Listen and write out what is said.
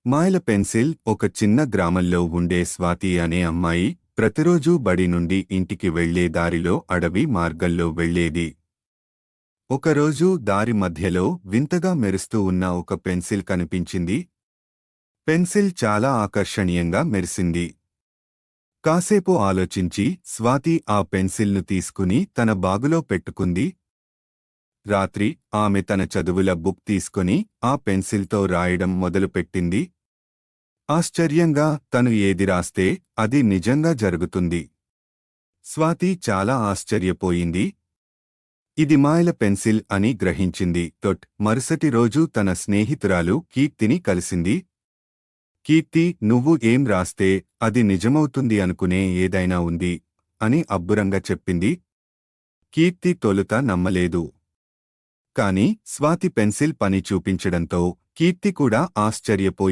మాయల పెన్సిల్ ఒక చిన్న గ్రామంలో ఉండే స్వాతి అనే అమ్మాయి ప్రతిరోజూ బడి నుండి ఇంటికి వెళ్లే దారిలో అడవి మార్గంలో వెళ్లేది. ఒకరోజు దారి మధ్యలో వింతగా మెరుస్తూ ఉన్న ఒక పెన్సిల్ కనిపించింది. పెన్సిల్ చాలా ఆకర్షణీయంగా మెరిసింది. కాసేపు ఆలోచించి స్వాతి ఆ పెన్సిల్ను తీసుకుని తన బాగులో పెట్టుకుంది. రాత్రి ఆమె తన చదువుల బుక్ తీసుకుని ఆ పెన్సిల్తో రాయడం మొదలుపెట్టింది. ఆశ్చర్యంగా తను ఏది రాస్తే అది నిజంగా జరుగుతుంది. స్వాతి చాలా ఆశ్చర్యపోయింది. ఇది మాయల పెన్సిల్ అని గ్రహించింది. మరుసటి రోజు తన స్నేహితురాలు కీర్తిని కలిసింది. కీర్తి, నువ్వు ఏం రాస్తే అది నిజమవుతుంది అనుకునే ఏదైనా ఉంది అని అబ్బురంగా చెప్పింది. కీర్తి తొలుత నమ్మలేదు. కాని స్వాతి పెన్సిల్ పని చూపించడంతో కీర్తి కూడా ఆశ్చర్యపోయింది.